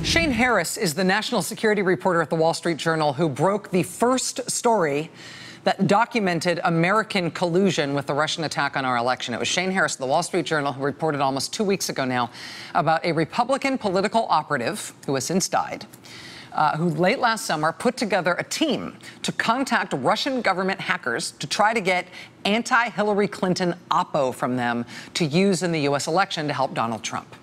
Shane Harris is the national security reporter at the Wall Street Journal who broke the first story that documented American collusion with the Russian attack on our election. It was Shane Harris of the Wall Street Journal who reported almost 2 weeks ago now about a Republican political operative who has since died, who late last summer put together a team to contact Russian government hackers to try to get anti-Hillary Clinton oppo from them to use in the U.S. election to help Donald Trump.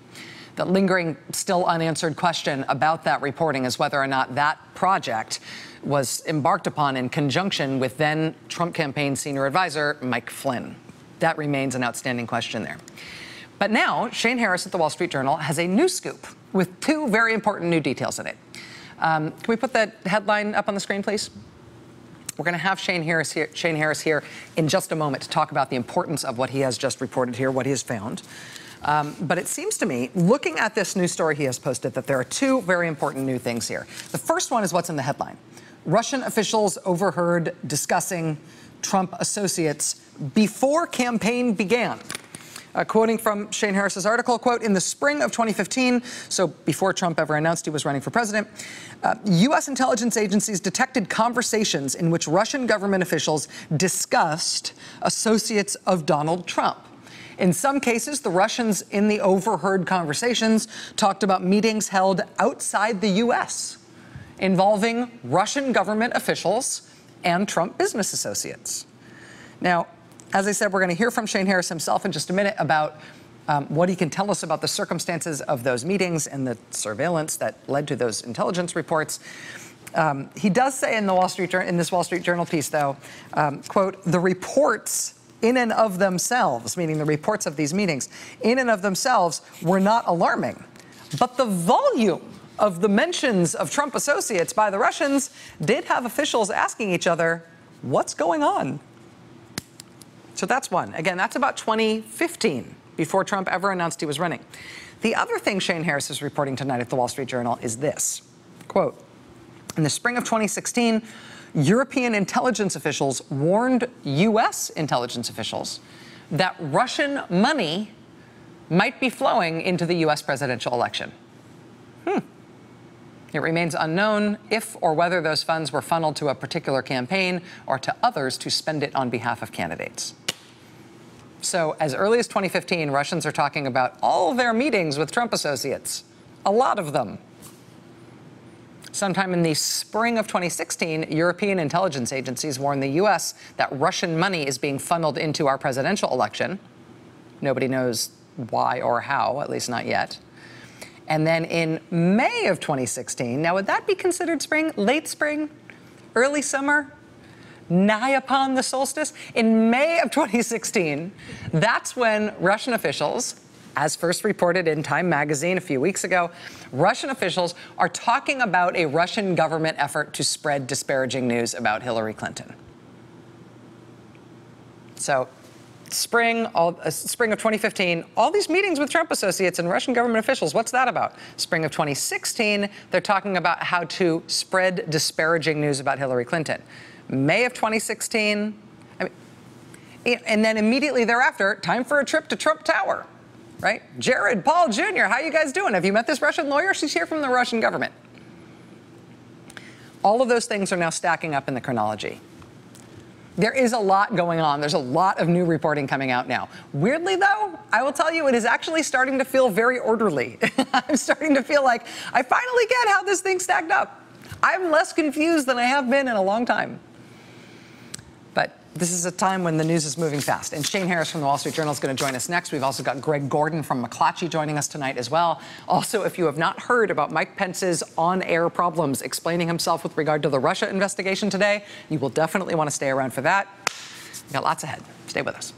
The lingering, still unanswered question about that reporting is whether or not that project was embarked upon in conjunction with then Trump campaign senior advisor Mike Flynn. That remains an outstanding question there. But now, Shane Harris at the Wall Street Journal has a new scoop with two very important new details in it. Can we put that headline up on the screen, please? We're going to have Shane Harris here in just a moment to talk about the importance of what he has just reported here, what he has found. But it seems to me, looking at this new story he has posted, that there are two very important new things here. The first one is what's in the headline. Russian officials overheard discussing Trump associates before campaign began. Quoting from Shane Harris's article, quote, in the spring of 2015, so before Trump ever announced he was running for president, U.S. intelligence agencies detected conversations in which Russian government officials discussed associates of Donald Trump. In some cases, the Russians in the overheard conversations talked about meetings held outside the U.S. involving Russian government officials and Trump business associates. Now, as I said, we're going to hear from Shane Harris himself in just a minute about what he can tell us about the circumstances of those meetings and the surveillance that led to those intelligence reports. He does say in this Wall Street Journal piece, though, quote, the reports in and of themselves, meaning the reports of these meetings, in and of themselves were not alarming. But the volume of the mentions of Trump associates by the Russians did have officials asking each other, what's going on? So that's one. Again, that's about 2015, before Trump ever announced he was running. The other thing Shane Harris is reporting tonight at the Wall Street Journal is this, quote, in the spring of 2016, European intelligence officials warned U.S. intelligence officials that Russian money might be flowing into the U.S. presidential election. It remains unknown if or whether those funds were funneled to a particular campaign or to others to spend it on behalf of candidates. So as early as 2015, Russians are talking about all their meetings with Trump associates, a lot of them. Sometime in the spring of 2016, European intelligence agencies warned the U.S. that Russian money is being funneled into our presidential election. Nobody knows why or how, at least not yet. And then in May of 2016, now would that be considered spring, late spring, early summer, nigh upon the solstice? In May of 2016, that's when Russian officials, as first reported in Time magazine a few weeks ago, Russian officials are talking about a Russian government effort to spread disparaging news about Hillary Clinton. So spring of 2015, all these meetings with Trump associates and Russian government officials, what's that about? Spring of 2016, they're talking about how to spread disparaging news about Hillary Clinton. May of 2016, and then immediately thereafter, time for a trip to Trump Tower. Right? Jared, Paul Jr., how you guys doing? Have you met this Russian lawyer? She's here from the Russian government. All of those things are now stacking up in the chronology. There is a lot going on. There's a lot of new reporting coming out now. Weirdly, though, I will tell you, it is actually starting to feel very orderly. I'm starting to feel like I finally get how this thing stacked up. I'm less confused than I have been in a long time. But this is a time when the news is moving fast. And Shane Harris from the Wall Street Journal is going to join us next. We've also got Greg Gordon from McClatchy joining us tonight as well. Also, if you have not heard about Mike Pence's on-air problems explaining himself with regard to the Russia investigation today, you will definitely want to stay around for that. We've got lots ahead. Stay with us.